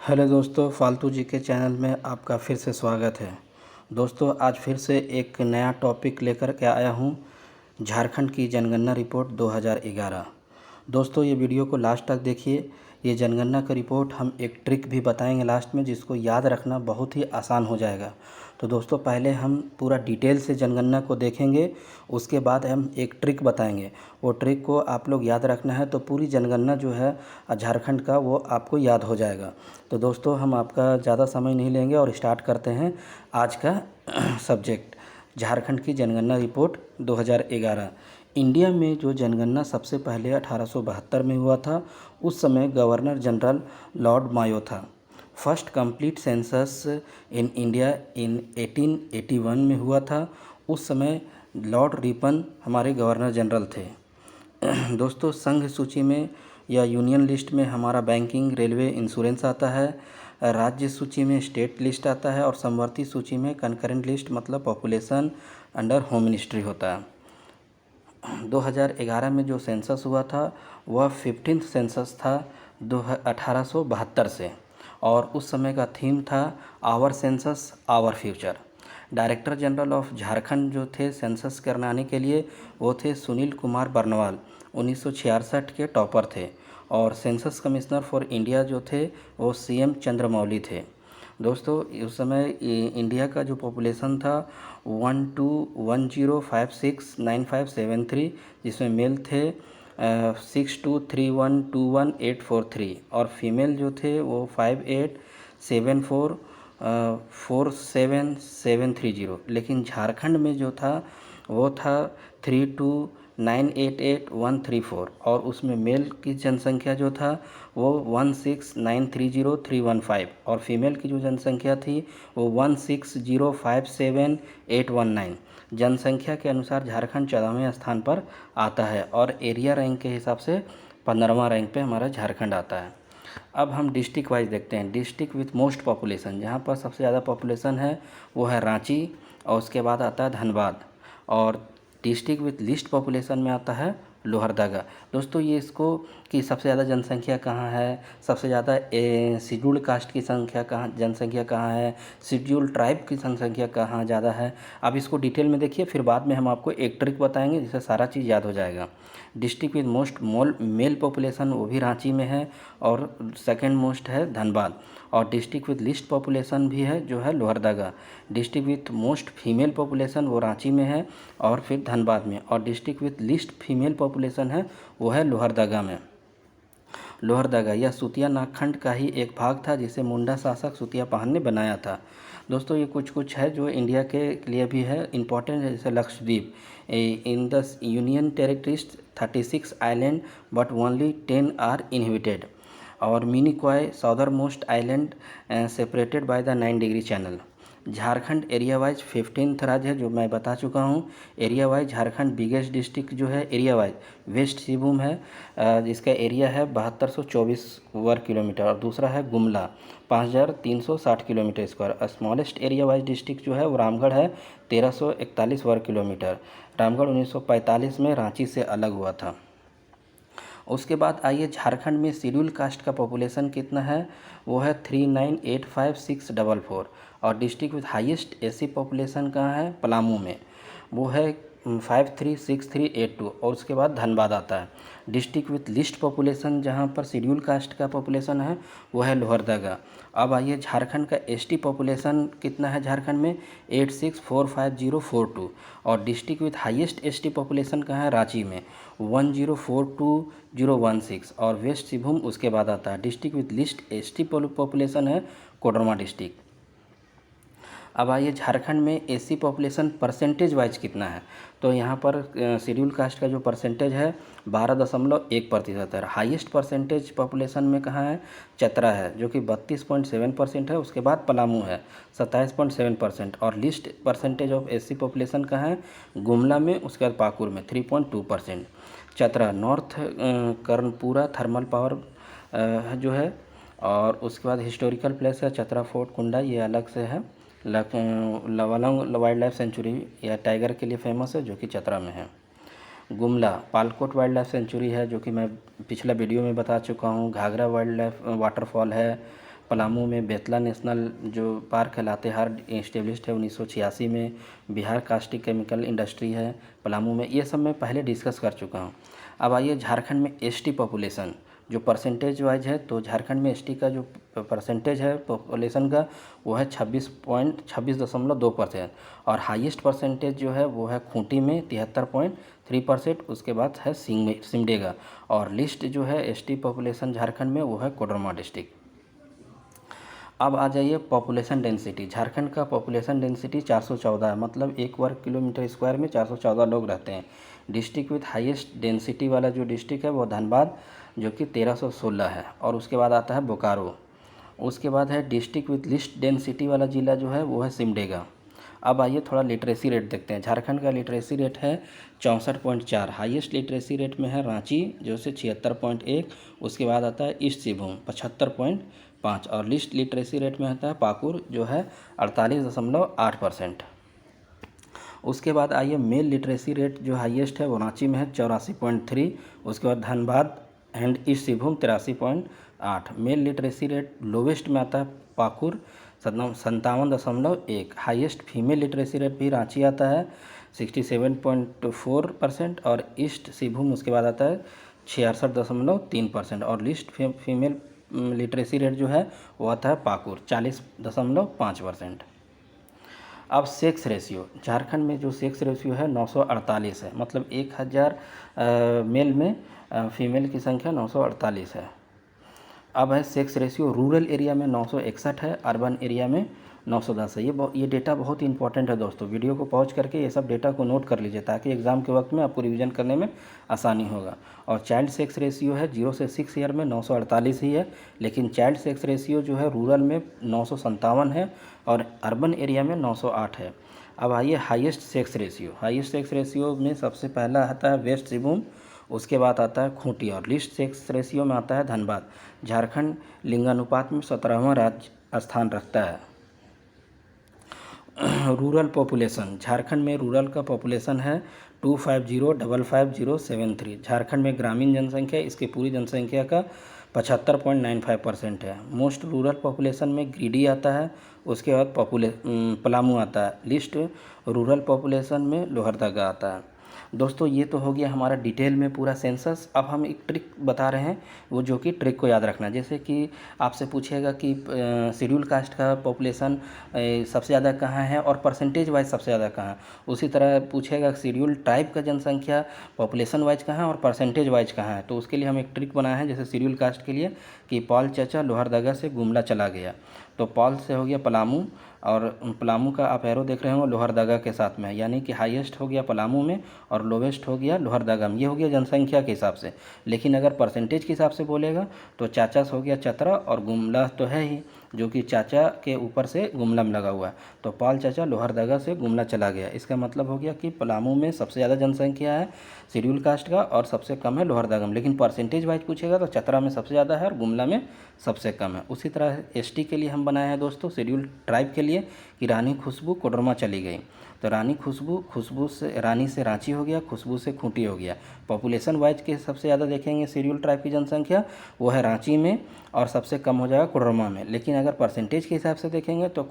Hello दोस्तों, फालतू जी के चैनल में आपका फिर से स्वागत है। दोस्तों, आज फिर से एक नया टॉपिक लेकर के आया हूँ। झारखंड की जनगणना रिपोर्ट 2011। दोस्तों, ये वीडियो को लास्ट तक देखिए। ये जनगणना का रिपोर्ट हम एक ट्रिक भी बताएंगे लास्ट में, जिसको याद रखना बहुत ही आसान हो जाएगा। तो दोस्तों, पहले हम पूरा डिटेल से जनगणना को देखेंगे, उसके बाद हम एक ट्रिक बताएंगे। वो ट्रिक को आप लोग याद रखना है, तो पूरी जनगणना जो है झारखंड का वो आपको याद हो जाएगा। तो दोस्तों, हम आपका ज़्यादा समय नहीं लेंगे और स्टार्ट करते हैं आज का सब्जेक्ट, झारखंड की जनगणना रिपोर्ट 2011। इंडिया में जो जनगणना सबसे पहले 1872 में हुआ था, उस समय गवर्नर जनरल लॉर्ड मायो था। First complete census in India in 1881 में हुआ था। उस समय लॉर्ड रिपन हमारे गवर्नर जनरल थे। दोस्तों, संघ सूची में या यूनियन लिस्ट में हमारा बैंकिंग, रेलवे, इंश्योरेंस आता है। राज्य सूची में स्टेट लिस्ट आता है और समवर्ती सूची में कंकरेंट लिस्ट मतलब पॉपुलेशन अंडर होम मिनिस्ट्री होता है। 2011 में जो सेंसस हुआ था वह 15th सेंसस था 1872 से, और उस समय का थीम था our census our future. Director general of Jharkhand जो थे सेंसस कराने के लिए, वो थे सुनील कुमार बर्नवाल, 1966 के टॉपर थे। और सेंसस कमिश्नर फॉर इंडिया जो थे वो CM चंद्रमौली थे। दोस्तों, उस समय इंडिया का जो पॉपुलेशन था 1210569573, जिसमें मेल थे 623121,843 और फीमेल जो थे वो 587447,730। लेकिन झारखंड में जो था वो था 32988134, और उसमें मेल की जनसंख्या जो था वो 16930315 और फीमेल की जो जनसंख्या थी वो 16057819। जनसंख्या के अनुसार झारखंड 14वें स्थान पर आता है और एरिया रैंक के हिसाब से 15वां रैंक पे हमारा झारखंड आता है। अब हम डिस्ट्रिक्ट वाइज देखते हैं। डिस्ट्रिक्ट विथ मोस्ट पॉपुलेशन, जहाँ पर सबसे ज़्यादा पॉपुलेशन है वो है रांची, और उसके बाद आता है धनबाद। और डिस्ट्रिक्ट विथ लिस्ट पॉपुलेशन में आता है लोहरदगा। दोस्तों, ये इसको कि सबसे ज़्यादा जनसंख्या कहाँ है, सबसे ज़्यादा शेड्यूल्ड कास्ट की जनसंख्या कहाँ है, शेड्यूल्ड ट्राइब की जनसंख्या कहाँ ज़्यादा है, अब इसको डिटेल में देखिए, फिर बाद में हम आपको एक ट्रिक बताएंगे जिससे सारा चीज़ याद हो जाएगा। District with most mail population वो भी रांची में है, और सेकंड मोस्ट है धनबाद। और डिस्ट्रिक्ट विथ लिस्ट पॉपुलेशन भी है जो है Lohardaga. District with most female population वो रांची में है और फिर धनबाद में। और district with list female population है वो है लोहरदगा में। लोहरदगा यह सूतिया नागखंड का ही एक भाग था, जिसे मुंडा शासक सूतिया पहान ने बनाया था। दोस्तों, ये कुछ है जो इंडिया के लिए भी है इम्पोर्टेंट है, जैसे Lakshadweep. In the union territories 36 island but only 10 are inhabited. और Minicoy southernmost island separated by the 9 degree channel. Jharkhand area wise 15th राज्य है, जो मैं बता चुका हूँ। Area wise Jharkhand biggest district जो है एरिया वाइज वेस्ट सिंहभूम है, जिसका एरिया है 7224 वर्ग किलोमीटर। और दूसरा है Gumla 5360 kilometre square. Smallest area wise district जो है वो रामगढ़ है 1341 वर्ग किलोमीटर। रामगढ़ 1945 में रांची से अलग हुआ था। उसके बाद आइए, झारखंड में शेड्यूल कास्ट का पॉपुलेशन कितना है, वो है 3985,644। और district with highest SC population कहाँ है, पलामू में, वो है 536382। और उसके बाद धनबाद आता है। डिस्ट्रिक्ट विथ लिस्ट पॉपुलेशन जहाँ पर शेड्यूल कास्ट का पॉपुलेशन है वो है लोहरदगा। अब आइए, झारखंड का ST पॉपुलेशन कितना है झारखंड में, 86,450,42। और district with highest ST population कहाँ है, रांची में, 10,42,016। और वेस्ट सिंहभूम उसके बाद आता है। District with list ST population है कोडरमा डिस्ट्रिक्ट। अब आइए, झारखंड में SC पॉपुलेशन परसेंटेज वाइज कितना है, तो यहाँ पर शेड्यूल कास्ट का जो परसेंटेज है 12.1% है। हाईएस्ट परसेंटेज पॉपुलेशन में कहाँ है, चतरा है, जो कि 32.7% है। उसके बाद पलामू है 27.7%। और list percentage of SC population कहाँ है, गुमला में, उसके बाद पाकुर में 3.2%। Chatra north Karanpura thermal power जो है। और उसके बाद हिस्टोरिकल प्लेस है चतरा फोर्ट कुंडा, ये अलग से है। लवालंग वाइल्ड लाइफ सेंचुरी या टाइगर के लिए फेमस है, जो कि चतरा में है। Gumla Palkot wild life sanctuary है, जो कि मैं पिछला वीडियो में बता चुका हूँ। घाघरा वाइल्ड लाइफ वाटरफॉल है। पलामू में बेतला नेशनल जो पार्क है लातेहार इस्टेब्लिश्ड है 1986 में। बिहार कास्टिक केमिकल इंडस्ट्री है पलामू में। ये सब मैं पहले डिस्कस कर चुका हूँ। अब आइए झारखंड में एसटी पॉपुलेशन जो परसेंटेज वाइज है, तो झारखंड में एसटी का जो परसेंटेज है पॉपुलेशन का वो है 26.2%। और हाईएस्ट परसेंटेज जो है वो है खूंटी में 73.3%। उसके बाद है सिमडेगा। और लिस्ट जो है एसटी पॉपुलेशन झारखंड में वो है कोडरमा डिस्ट्रिक्ट। अब आ जाइए पॉपुलेशन डेंसिटी। झारखंड का पॉपुलेशन डेंसिटी 414 है, मतलब 1 वर्ग किलोमीटर स्क्वायर में 414 लोग रहते हैं। डिस्ट्रिक्ट विथ हाईएस्ट डेंसिटी वाला जो डिस्ट्रिक्ट है वो धनबाद जो कि 1316 है। और उसके बाद आता है बोकारो। उसके बाद है डिस्ट्रिक्ट विथ लिस्ट डेंसिटी वाला ज़िला जो है वो है सिमडेगा। अब आइए थोड़ा लिटरेसी रेट देखते हैं। झारखंड का लिटरेसी रेट है 64.4। हाईएस्ट लिटरेसी रेट में है रांची जो से 76.1। उसके बाद आता है ईस्ट सिंहभूम 75.5। और लिस्ट लिटरेसी रेट में आता है पाकुर जो है 48.8%। उसके बाद आइए मेल लिटरेसी रेट जो हाईएस्ट है वो रांची में है 84.3। उसके बाद Dhanbad and east Singhbhum 83.8। Mail literacy rate lowest में आता है Pakur 57.1। Highest female literacy rate भी रांची आता है 67.4%। और ईस्ट सिंहभूम उसके बाद आता है 66.3%। और लिस्ट फीमेल लिटरेसी रेट जो है वो आता है पाकुर 40.5%। अब सेक्स रेशियो, झारखंड में जो सेक्स रेशियो है 948 है, मतलब 1000 मेल में फीमेल की संख्या 948 है। अब है सेक्स रेशियो, रूरल एरिया में 961 है, अर्बन एरिया में 910 है। ये डेटा बहुत ही इंपॉर्टेंट है दोस्तों। वीडियो को पॉज करके ये सब डेटा को नोट कर लीजिए ताकि एग्ज़ाम के वक्त में आपको रिवीजन करने में आसानी होगा। और चाइल्ड सेक्स रेशियो है 0 से 6 ईयर में 948 ही है, लेकिन चाइल्ड सेक्स रेशियो जो है रूरल में 957 है और अर्बन एरिया में 908 है। अब आइए highest sex ratio. Highest sex ratio में सबसे पहला आता है वेस्ट सिंहभूम, उसके बाद आता है खूंटी और लिस्ट सेक्स रेशियो में आता है धनबाद। झारखंड लिंगानुपात में 17वां राज्य स्थान रखता है। रूरल पॉपुलेशन, झारखंड में रूरल का पॉपुलेशन है 250,55073। झारखंड में ग्रामीण जनसंख्या इसकी पूरी जनसंख्या का 75.95% है। मोस्ट रूरल पॉपुलेशन में गिरिडीह आता है, उसके बाद पलामू आता है। लिस्ट रूरल पॉपुलेशन में लोहरदगा आता है। दोस्तों ये तो हो गया हमारा डिटेल में पूरा सेंसस। अब हम एक ट्रिक बता रहे हैं, वो जो कि ट्रिक को याद रखना। जैसे कि आपसे पूछेगा कि शेड्यूल कास्ट का पॉपुलेशन सबसे ज़्यादा कहाँ है और परसेंटेज वाइज सबसे ज़्यादा कहाँ है। उसी तरह पूछेगा शेड्यूल ट्राइब का जनसंख्या पॉपुलेशन वाइज कहाँ है और परसेंटेज वाइज कहाँ है। तो उसके लिए हम एक ट्रिक बनाए हैं, जैसे शेड्यूल कास्ट के लिए कि पॉल चाचा लोहरदगा से गुमला चला गया, तो पॉल से हो गया पलामू, और पलामू का आप एरो देख रहे हो लोहरदगा के साथ में है, यानी कि हाईएस्ट हो गया पलामू में और लोवेस्ट हो गया लोहरदगा में। ये हो गया जनसंख्या के हिसाब से। लेकिन अगर परसेंटेज के हिसाब से बोलेगा तो चाचा से हो गया चतरा और गुमला तो है ही, जो कि चाचा के ऊपर से गुमला में लगा हुआ है। तो पाल चाचा लोहरदगा से गुमला चला गया। इसका मतलब हो गया कि पलामू में सबसे ज़्यादा जनसंख्या है शेड्यूल कास्ट का और सबसे कम है लोहरदगा में। लेकिन परसेंटेज वाइज पूछेगा तो चतरा में सबसे ज़्यादा है और गुमला में सबसे कम है। उसी तरह एसटी के लिए हम बनाए हैं दोस्तों शेड्यूल ट्राइब के लिए कि रानी खुशबू कोडरमा चली गई, तो रानी खुशबू से रानी से रांची हो गया, खुशबू से खूंटी हो गया। पॉपुलेशन वाइज के सबसे ज़्यादा देखेंगे शेड्यूल ट्राइब की जनसंख्या वो है रांची में और सबसे कम हो जाएगा कोडरमा में। लेकिन अगर परसेंटेज के हिसाब से देखेंगे तो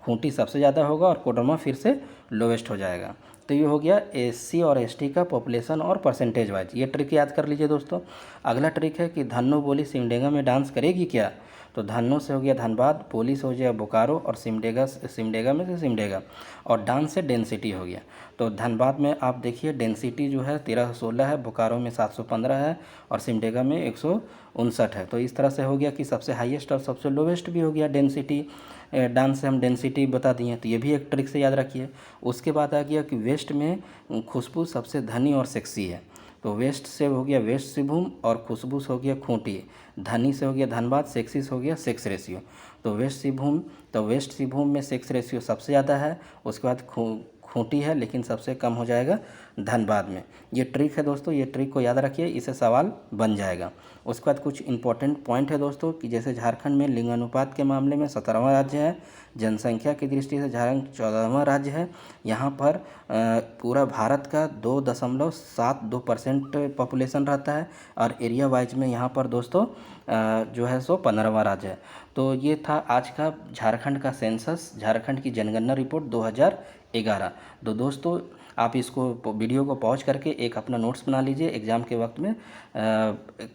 खूंटी सबसे ज़्यादा होगा और कोडरमा फिर से लोवेस्ट हो जाएगा। तो ये हो गया एससी और एसटी का पॉपुलेशन और परसेंटेज वाइज। ये ट्रिक याद कर लीजिए दोस्तों। अगला ट्रिक है कि धन्नो बोली सिमडेगा में डांस करेगी क्या, तो धन्नो से हो गया धनबाद, बोली से हो गया बोकारो और सिमडेगा में से सिमडेगा, और डांस से डेंसिटी हो गया। तो धनबाद में आप देखिए डेंसिटी जो है 1316 है, बोकारो में 715 है और सिमडेगा में 159 है। तो इस तरह से हो गया कि सबसे हाईएस्ट और सबसे लोवेस्ट भी हो गया डेंसिटी। डांस से हम डेंसिटी बता दिए, तो ये भी एक ट्रिक से याद रखिए। उसके बाद आ गया कि वेस्ट में खुशबू सबसे धनी और सेक्सी है, तो वेस्ट से हो गया वेस्ट सिंहभूम और खुशबू से हो गया खूंटी, धनी से हो गया धनबाद, सेक्सी से हो गया सेक्स रेशियो। तो वेस्ट सिंहभूम में सेक्स रेशियो सबसे ज़्यादा है, उसके बाद खूंटी है, लेकिन सबसे कम हो जाएगा धनबाद में। ये ट्रिक है दोस्तों, ये ट्रिक को याद रखिए, इससे सवाल बन जाएगा। उसके बाद कुछ इंपॉर्टेंट पॉइंट है दोस्तों कि जैसे झारखंड में लिंगानुपात के मामले में 17वां राज्य है, जनसंख्या की दृष्टि से झारखंड 14वां राज्य है। यहाँ पर पूरा भारत का 2.72% पॉपुलेशन रहता है और एरिया वाइज में यहाँ पर दोस्तों जो है सो 15वां राज्य है। तो ये था आज का झारखंड का सेंसस, झारखंड की जनगणना रिपोर्ट 2011। तो दोस्तों आप इसको वीडियो को पॉज करके एक अपना नोट्स बना लीजिए, एग्ज़ाम के वक्त में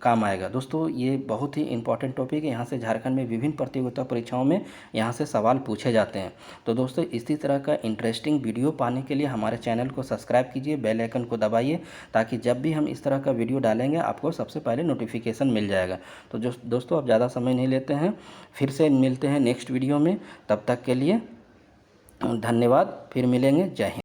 काम आएगा। दोस्तों ये बहुत ही इंपॉर्टेंट टॉपिक है, यहाँ से झारखंड में विभिन्न प्रतियोगिता परीक्षाओं में यहाँ से सवाल पूछे जाते हैं। तो दोस्तों इसी तरह का इंटरेस्टिंग वीडियो पाने के लिए हमारे चैनल को सब्सक्राइब कीजिए, बेल आइकन को दबाइए, ताकि जब भी हम इस तरह का वीडियो डालेंगे आपको सबसे पहले नोटिफिकेशन मिल जाएगा। तो दोस्तों अब ज़्यादा समय नहीं लेते हैं, फिर से मिलते हैं नेक्स्ट वीडियो में। तब तक के लिए धन्यवाद, फिर मिलेंगे। जय हिंद।